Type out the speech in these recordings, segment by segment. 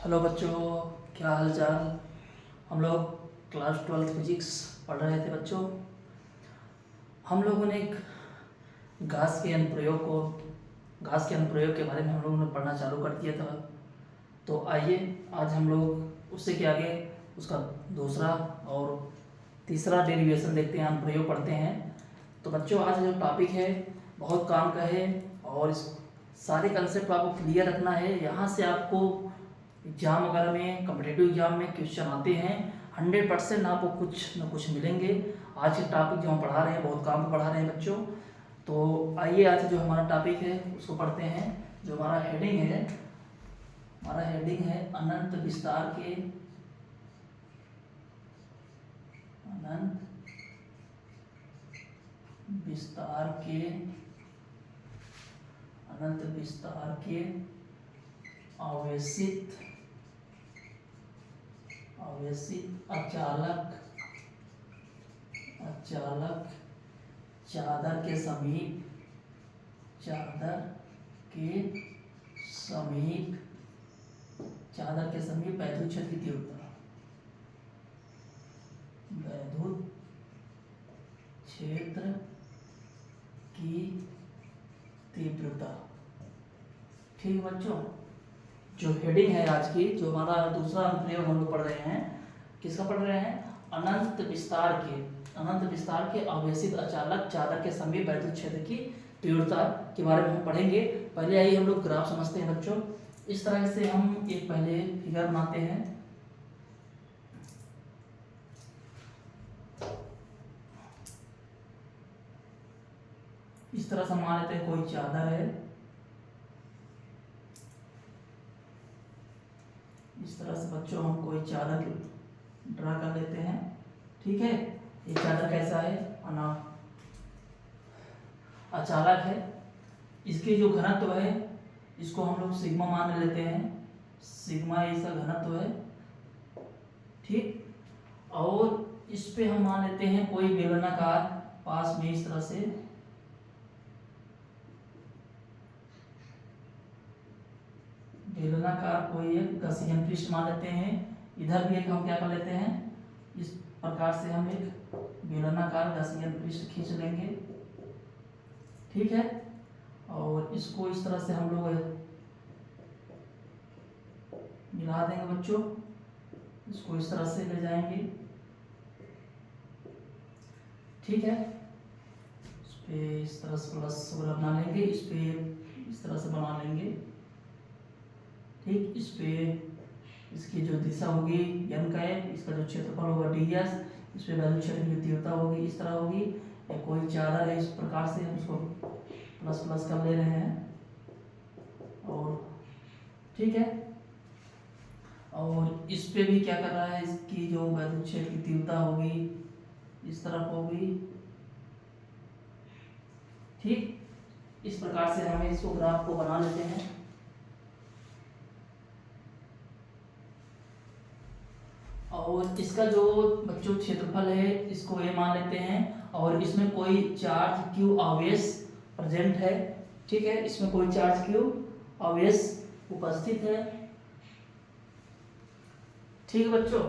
Hello बच्चों, क्या हाल चाल। हम लोग क्लास 12 फिजिक्स पढ़ रहे थे बच्चों। हम लोगों ने एक घास के अनुप्रयोग के बारे में हम लोगों ने पढ़ना चालू कर दिया था। तो आइए आज हम लोग उससे के आगे उसका दूसरा और तीसरा डेरिवेशन देखते हैं, अनुप्रयोग पढ़ते हैं। तो बच्चों आज जो टॉपिक है बहुत काम का है और इस सारे कंसेप्ट आपको क्लियर रखना है। यहाँ से आपको एग्जाम वगैरह में, कम्पिटेटिव एग्जाम में क्वेश्चन आते हैं। 100% आपको कुछ न कुछ मिलेंगे। आज के टॉपिक जो हम पढ़ा रहे हैं बहुत काम पढ़ा रहे हैं बच्चों। तो आइए आज जो हमारा टॉपिक है उसको पढ़ते हैं। जो हमारा हेडिंग है अनंत विस्तार के अनंत विस्तार के आवेशित अचालक चादर के समीप वैद्युत क्षेत्र की तीव्रता। ठीक है बच्चों, जो हेडिंग है आज की, जो हमारा दूसरा अनुप्रयोग हम लोग पढ़ रहे हैं, किसका पढ़ रहे हैं? अनंत विस्तार के आवेशित अचालक चादर के समीप वैद्युत क्षेत्र की तीव्रता के बारे में हम पढ़ेंगे। पहले आइए हम लोग ग्राफ समझते हैं बच्चों। इस तरह से हम एक पहले फिगर बनाते हैं। इस तरह से मान लेते हैं कोई चादर है, इस तरह से बच्चों हम कोई चादर ड्रा कर लेते हैं। ठीक है, ये चादर कैसा है? अचालक है। इसके जो घनत्व है इसको हम लोग सिग्मा मान लेते हैं। सिग्मा इसका घनत्व है। ठीक, और इस पे हम मान लेते हैं कोई बेलनाकार पास में, इस तरह से बेलनाकार कोई एक गसीयन पृष्ठ मान लेते हैं। इधर भी एक हम क्या कर लेते हैं, इस प्रकार से हम एक बेलनाकार गसीयन पृष्ठ खींच लेंगे। ठीक है, और इसको इस तरह से हम लोग मिला देंगे बच्चों। इसको इस तरह से ले जाएंगे। ठीक है, इस पे इस तरह से प्लस वगैरह बना लेंगे, इस पे इस तरह से बना लेंगे। ठीक, इस पे इसकी जो दिशा होगी n का है, इसका जो क्षेत्रफल होगा ds, इस पे वैद्युत क्षेत्र की तीव्रता होगी, इस तरह होगी। या कोई चादर है, इस प्रकार से हम इसको प्लस प्लस कर ले रहे हैं। और ठीक है, और इस पे भी क्या कर रहा है, इसकी जो वैद्युत क्षेत्र की तीव्रता होगी इस तरफ होगी। ठीक, इस प्रकार से हमें इसको ग्राफ को बना लेते हैं। और इसका जो बच्चों क्षेत्रफल है इसको ए मान लेते हैं। और इसमें कोई चार्ज q आवेश प्रेजेंट है। ठीक है, इसमें कोई चार्ज q आवेश उपस्थित है। ठीक है बच्चों,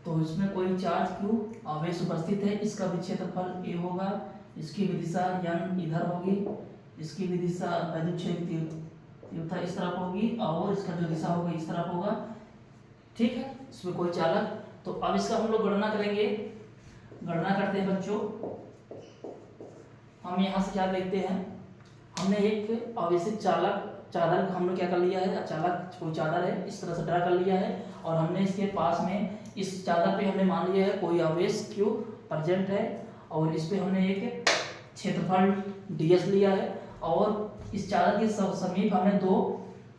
तो इसमें कोई चार्ज q आवेश उपस्थित है। इसका भी क्षेत्रफल a होगा। इसकी भी दिशा n इधर होगी, इसकी भी दिशा वैद्युत क्षेत्र तीव्रता इस तरफ होगी, और इसका जो दिशा होगा इस तरफ होगा। ठीक है, इसमें कोई चालक। तो अब इसका हम लोग गणना करेंगे। गणना करते हैं बच्चों। हम यहाँ से क्या देखते हैं, हमने एक आवेशित चादर हम लोग क्या कर लिया है, अचालक कोई चादर है इस तरह से ड्रा कर लिया है। और हमने इसके पास में इस चादर पे हमने मान लिया है कोई आवेश q प्रेजेंट है। और इस पे हमने एक क्षेत्रफल ds लिया है। और इस चादर के समीप हमने दो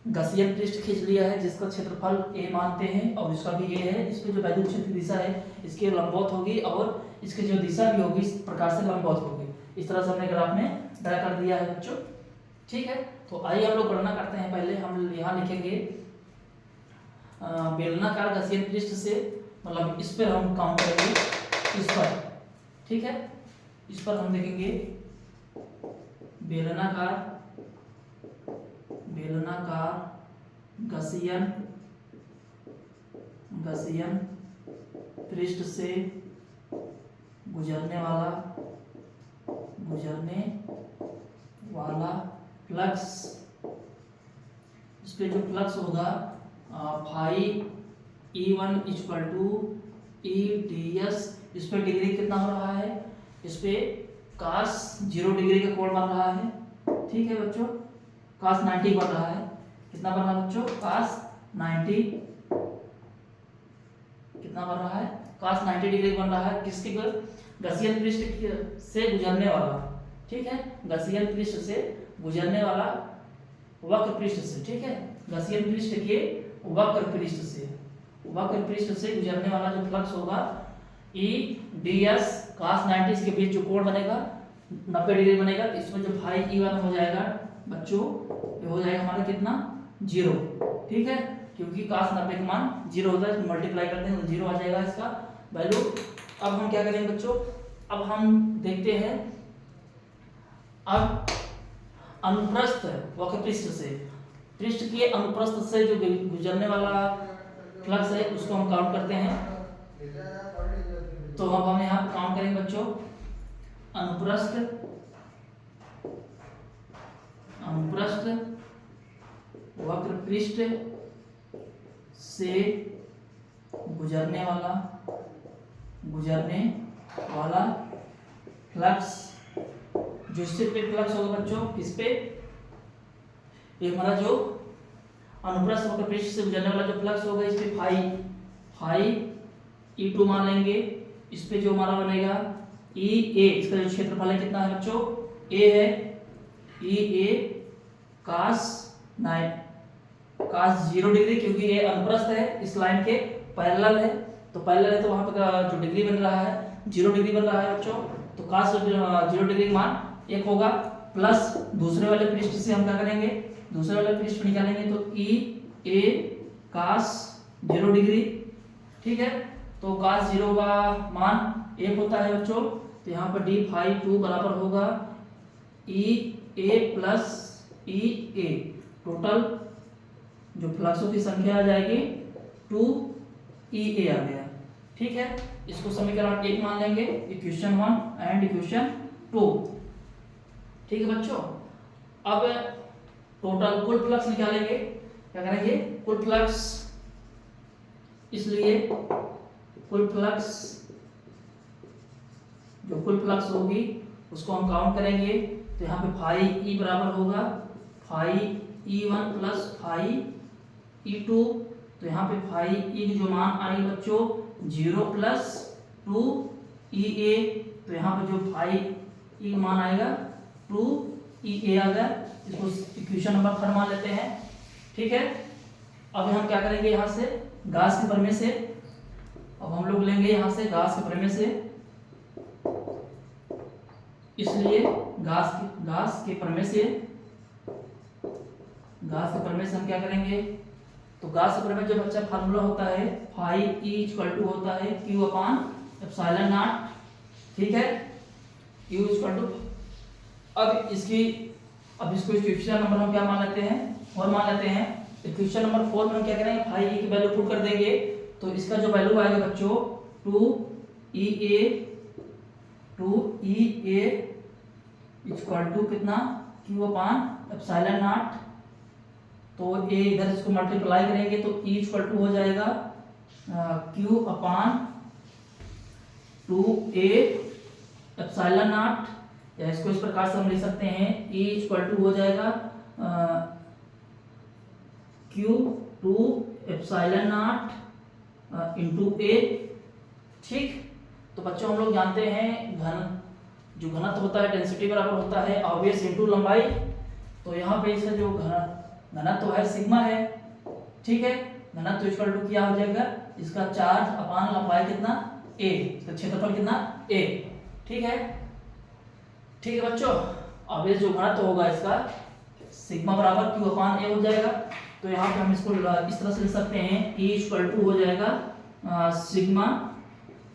गसीयन पृष्ठ खींच लिया है, जिसका क्षेत्रफल a मानते हैं और इसका भी a है। इस पे जो वैद्युत क्षेत्र की दिशा है इसके लंबवत होगी, और इसकी जो दिशा भी होगी इस प्रकार से लंबवत होगी। इस तरह से हमने ग्राफ में ड्रा कर दिया है बच्चों। ठीक है, तो आइए हम लोग गणना करते हैं। पहले हम यहाँ लिखेंगे बेलनाकार गसीयन पृष्ठ से, मतलब इस पर हम काम करेंगे, इस पर। ठीक है, इस पर हम देखेंगे बेलनाकार गॉसियन पृष्ठ से गुजरने वाला फ्लक्स, इस पे जो फ्लक्स होगा phi E1 equal to EDS, इस पे डिग्री कितना हो रहा है, इस पे cos 0 डिग्री का कोण बन रहा है। ठीक है बच्चों, cos 90 बन रहा है, कितना बन रहा है बच्चों, cos 90, कितना बन रहा है, cos 90 डिग्री बन रहा है। किसकी, गॉसियन पृष्ठ से गुजरने वाला, ठीक है, गॉसियन पृष्ठ से गुजरने वाला वक्र पृष्ठ से, ठीक है, गॉसियन पृष्ठ के वक्र पृष्ठ से गुजरने वाला जो फ्लक्स होगा EDS cos 90 के बीच जो कोण बनेगा 90 डिग्री बनेगा, तो इसमें जो फाई E1 हो जाएगा बच्चों, ये हो जाएगा हमारा कितना, 0, ठीक है, क्योंकि cos 90 का मान 0 होता है, मल्टीप्लाई करते हैं तो 0 आ जाएगा इसका वैल्यू। अब हम क्या करेंगे बच्चों, अब हम देखते हैं, अब अनुप्रस्थ वक्र पृष्ठ के अनुप्रस्थ से जो गुजरने वाला फ्लक्स है उसको हम काउंट करते हैं। तो अब हम यहाँ काउंट करेंगे बच्चों, अनुप्रस्थ वक्र पृष्ठ से गुजरने वाला फ्लक्स, जो इससे पे फ्लक्स होगा बच्चों, किस पे, ये हमारा जो अनुप्रस्थ वक्र पृष्ठ से गुजरने वाला जो फ्लक्स होगा, इस पे फाई E2 मान लेंगे, इस पे जो हमारा बनेगा EA, इसका जो क्षेत्रफल है कितना है बच्चों, A है, EA cos 0 डिग्री, क्योंकि ये अनुप्रस्थ है, इस लाइन के पैरेलल है, तो पैरेलल है तो वहां पर जो डिग्री बन रहा है 0 डिग्री बन रहा है बच्चों, तो cos 0 डिग्री मान 1 होगा, प्लस दूसरे वाले पृष्ठ से हम क्या करेंगे, दूसरे वाले पृष्ठ निकालेंगे, तो EA cos 0 डिग्री, ठीक है, तो cos 0 का मान 1 होता है बच्चों, तो यहाँ पर d फाई 2 बराबर होगा EA प्लस EA, टोटल जो फ्लक्सों की संख्या आ जाएगी 2EA आ गया, ठीक है, इसको समीकरण 1 मान लेंगे, इक्वेशन 1 एंड इक्वेशन 2, ठीक है बच्चों। अब टोटल कुल फ्लक्स निकालेंगे, क्या करेंगे, कुल फ्लक्स, इसलिए कुल फ्लक्स होगी उसको हम काउंट करेंगे, तो यहाँ पे फाई E बराबर होगा phi E1 plus phi E2, तो यहाँ पे फाई E की जो मान आएगी बच्चों 0 प्लस 2EA, तो यहाँ पे जो फाई E का मान आएगा 2EA आ गया, इसको इक्वेशन नंबर 3 मान लेते हैं, ठीक है। अब हम क्या करेंगे, यहाँ से गॉस के प्रमेय से, अब हम लोग लेंगे यहाँ से गॉस के प्रमेय से, इसलिए गॉस के प्रमेय से हम क्या करेंगे, तो गॉस के प्रमेय जो बच्चा फार्मूला होता है फाई E इक्वल टू होता है Q अपान एप्सिलॉन नॉट, ठीक है, U इक्वल टू, अब इसको इक्वेशन नंबर हम क्या मान लेते हैं, 4 मान लेते हैं। इक्वेशन नंबर 4 में हम क्या करेंगे, फाई E की वैल्यू पुट कर देंगे, तो इसका जो वैल्यू आएगा बच्चों 2EA इक्वल टू कितना, Q अपान एप्सिलॉन नॉट, तो A इधर इसको मल्टीप्लाई करेंगे तो E इक्वल टू हो जाएगा Q upon 2A epsilon not, या इसको इस प्रकार से हम लिख सकते हैं E इक्वल टू हो जाएगा Q2 epsilon not into A, ठीक। तो बच्चों हम लोग जानते हैं जो घनत्व होता है डेंसिटी बराबर होता है आवेश इंटू लंबाई, तो यहाँ पे इसका जो घनत्व है सिग्मा है, ठीक है, घनत्व इक्वल टू क्या हो जाएगा, इसका चार्ज अपान लंबाई कितना A, इसका क्षेत्रफल कितना A, ठीक है बच्चों। आवेश जो घनत्व होगा इसका सिग्मा बराबर Q अपान A हो जाएगा, तो यहाँ पे हम इसको इस तरह से लिख सकते हैं E इक्वल टू हो जाएगा सिग्मा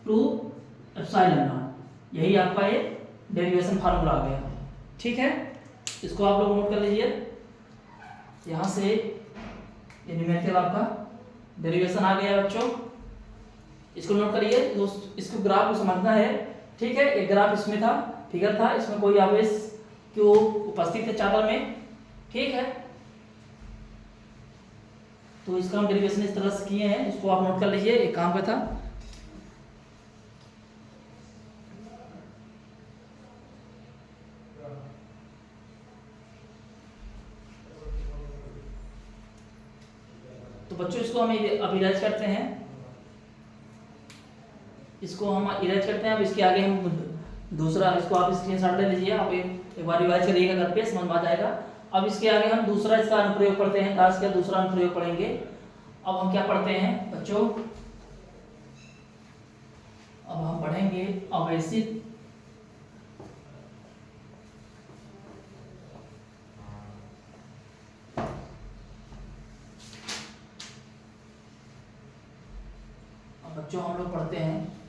टू एप्सिलॉन नॉट, यही आपका ये डेरिवेशन फार्मूला आ गया, ठीक है, इसको आप लोग नोट कर लीजिए। यहाँ से ये न्यूमेरिकल आपका डेरिवेशन आ गया बच्चों, इसको नोट करिए दोस्त, इसको ग्राफ को समझना है। ठीक है, एक ग्राफ इसमें था, फिगर था, इसमें कोई आवेश क्यों उपस्थित है चादर में। ठीक है, तो इसका हम डेरिवेशन इस तरह से किए हैं, इसको आप नोट कर लीजिए, एक काम का था। तो बच्चों इसको हम अब इरेज करते हैं, इसको हम इरेज करते हैं। अब इसके आगे हम दूसरा, इसको आप स्क्रीनशॉट ले लीजिए, आप एक बार रिवाइज करिएगा घर पे, समझ में आ जाएगा। अब इसके आगे हम दूसरा इसका अनुप्रयोग पढ़ते हैं, दास का दूसरा अनुप्रयोग पढ़ेंगे। अब हम क्या पढ़ते हैं बच्चों, अब हम पढ़ेंगे आवेशित बच्चों हम लोग पढ़ते हैं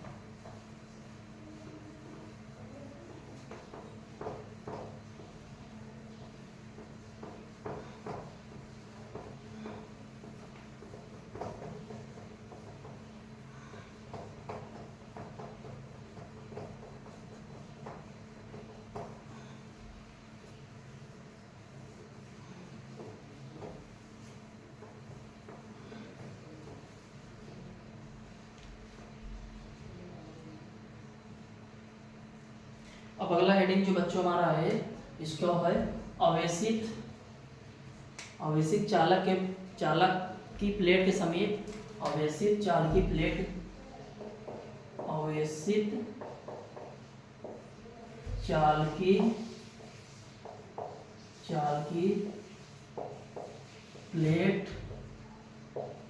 अब अगला हेडिंग जो बच्चों हमारा है, इसको है आवेशित चालक की प्लेट के समीप, आवेशित चालकी प्लेट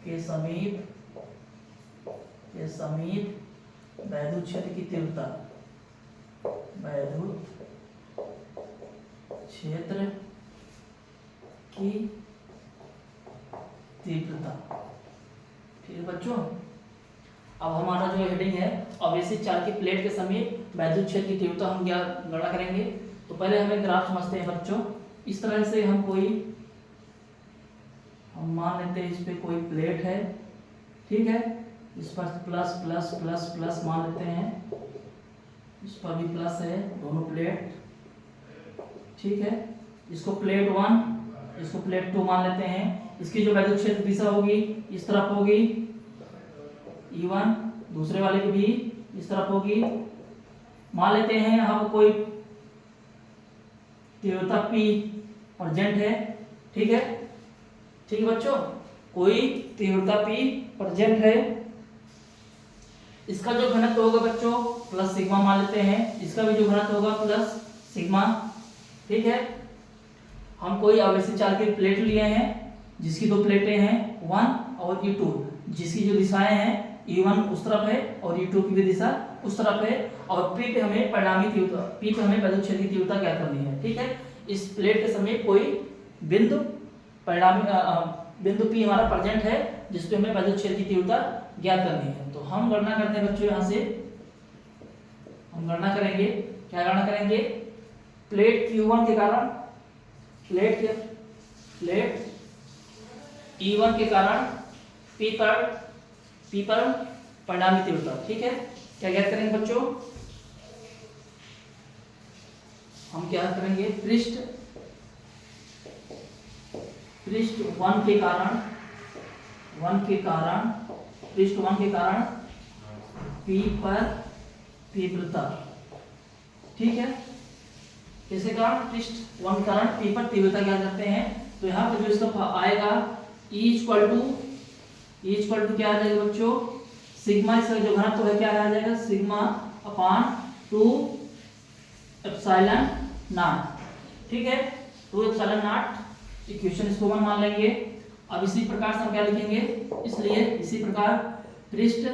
के समीप वैद्युत क्षेत्र की तीव्रता, वैद्युत क्षेत्र की तीव्रता। ठीक है बच्चों, अब हमारा जो हेडिंग है आवेशित चालक की प्लेट के समीप वैद्युत क्षेत्र की तीव्रता, हम क्या गणना करेंगे। तो पहले हमें ग्राफ समझते हैं बच्चों। इस तरह से हम मान लेते हैं, इस पे कोई प्लेट है, ठीक है, इस पर प्लस प्लस प्लस प्लस मान लेते हैं, इस पर भी प्लस है, दोनों प्लेट। ठीक है, इसको प्लेट 1, इसको प्लेट 2 मान लेते हैं। इसकी जो वैद्युत क्षेत्र दिशा होगी इस तरफ होगी E1, दूसरे वाले की भी इस तरफ होगी। मान लेते हैं हम कोई तीव्रता P प्रेजेंट है। ठीक है, ठीक है बच्चों, कोई तीव्रता P प्रेजेंट है। इसका जो घनत्व होगा बच्चों प्लस सिग्मा मान लेते हैं, इसका भी जो घनत्व होगा प्लस सिग्मा। ठीक है, हम कोई आवेशित चालक की प्लेट लिए हैं, जिसकी दो प्लेटें हैं 1 और E2, जिसकी जो दिशाएं हैं E1 उस तरफ है और E2 की भी दिशा उस तरफ है, और P पे हमें परिणामी तीव्रता, P पे हमें वैद्युत क्षेत्र की तीव्रता ज्ञात करनी है। ठीक है, इस प्लेट के समीप कोई बिंदु बिंदु P हमारा प्रेजेंट है, जिसपे हमें वैद्युत क्षेत्र की तीव्रता ज्ञात करनी है। तो हम गणना करते हैं बच्चों, यहाँ से हम गणना करेंगे, क्या गणना करेंगे, प्लेट Q1 के कारण, प्लेट E1 के कारण P पर परिणामी तीव्रता। ठीक है, क्या ज्ञात करेंगे बच्चों, हम क्या करेंगे, पृष्ठ 1 के कारण पृष्ठ 1 के कारण P पर तीव्रता। ठीक है, किसके कारण, पृष्ठ 1 के कारण P पर तीव्रता ज्ञात करते हैं। तो यहाँ पे जो इसका आएगा E इक्वल टू क्या आ जाएगा बच्चों, सिग्मा, इसका जो घनत्व है क्या आ जाएगा, सिग्मा अपान 2 एप्सिलॉन नॉट। ठीक है, 2 एप्सिलॉन नॉट, इक्वेशन इसको 1 मान लेंगे। अब इसी प्रकार से हम क्या लिखेंगे, इसलिए इसी प्रकार पृष्ठ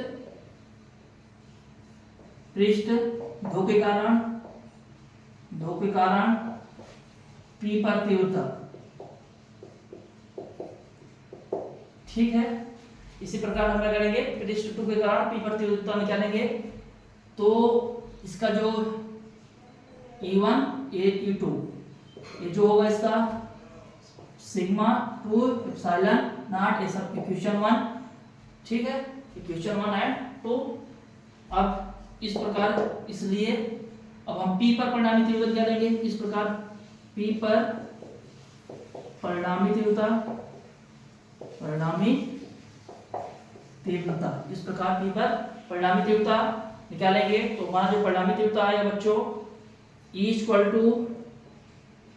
2 के कारण P पर तीव्रता। ठीक है, इसी प्रकार हम क्या करेंगे, पृष्ठ 2 के कारण P पर तीव्रता निकालेंगे। तो इसका जो E1 E2 ये जो होगा इसका सिग्मा 2 एप्सिलॉन नॉट, ये सब इक्वेशन 1, ठीक है, इक्वेशन 1 एंड 2। अब इस प्रकार, इसलिए अब हम P पर परिणामी तीव्रता क्या लेंगे, इस प्रकार P पर परिणामी तीव्रता, परिणामी तीव्रता, इस प्रकार P पर परिणामी तीव्रता निकालेंगे। तो हमारा जो परिणामी तीव्रता आएगा बच्चों E equal to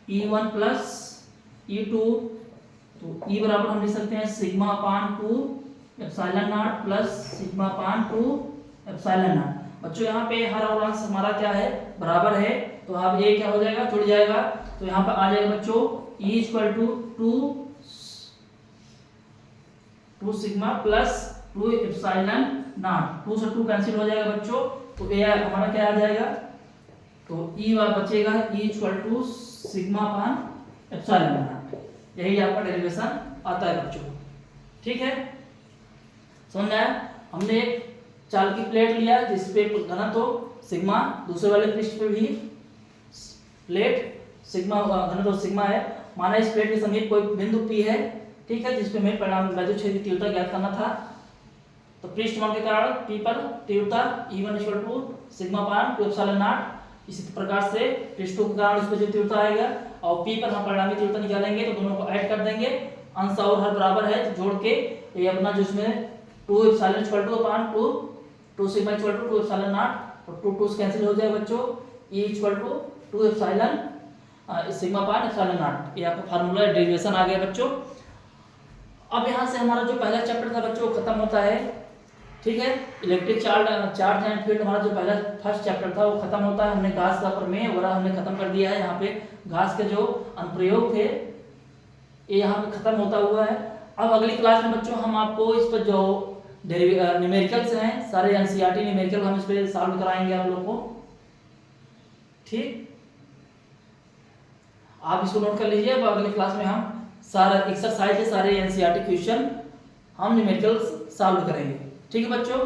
E1 plus E2, तो E बराबर हम लिख सकते हैं sigma upon 2 epsilon not plus sigma upon 2 epsilon not. बच्चों यहाँ पे हर और अंश हमारा क्या है, बराबर है, तो अब ये क्या हो जाएगा, जुड़ जाएगा। तो यहाँ पर आ जाएगा बच्चों E equal to 2 sigma plus 2 epsilon naught, 2 से 2 कैंसिल हो जाएगा बच्चों, तो ये हमारा क्या आ जाएगा, तो E बचेगा E equal to sigma upon epsilon naught. यही आपका डेरिवेशन आता है बच्चों, ठीक है, समझ में आया। हमने एक चाल की प्लेट लिया जिसपे घनत्व सिग्मा, दूसरे वाले पृष्ठ पे भी प्लेट सिग्मा, घनत्व सिग्मा है। माना इस प्लेट के समीप कोई बिंदु P है, ठीक है, जिसपे हमें परिणाम वैद्युत तीव्रता ज्ञात करना था। तो पृष्ठबल के कारण P पर तीव्रता E1 equal to sigma upon 2 epsilon naught. इसी प्रकार से पृष्ठों के कारण इसमें जो तीव्रता आएगा, और P पर हम परिणामी तीव्रता निकालेंगे, तो दोनों को ऐड कर देंगे, अंश और हर बराबर है, तो जोड़ के ये अपना जिसमें 2 epsilon equal to upon 2 sigma equal to 2 epsilon naught, और 2 कैंसिल हो जाएगा बच्चों, E equal to 2 epsilon sigma upon epsilon naught. ये आपका फार्मूला डेरिवेशन आ गया बच्चों। अब यहाँ से हमारा जो पहला चैप्टर था बच्चों खत्म होता है, ठीक है, इलेक्ट्रिक चार्ज एंड फील्ड हमारा जो पहला फर्स्ट चैप्टर था वो खत्म होता है। हमने गास का प्रमेय वगैरह हमने खत्म कर दिया है। यहाँ पे गास के जो अनुप्रयोग थे ये यहाँ पे खत्म होता हुआ है। अब अगली क्लास में बच्चों हम आपको इस पर जो न्यूमेरिकल्स हैं, सारे एनसीईआरटी न्यूमेरिकल हम इस पे सॉल्व कराएंगे आप लोग को, ठीक, आप इसको नोट कर लीजिए। अब अगली क्लास में हम सारा एक्सरसाइज के सारे एनसीईआरटी क्वेश्चन हम न्यूमेरिकल सॉल्व करेंगे, ठीक है बच्चों।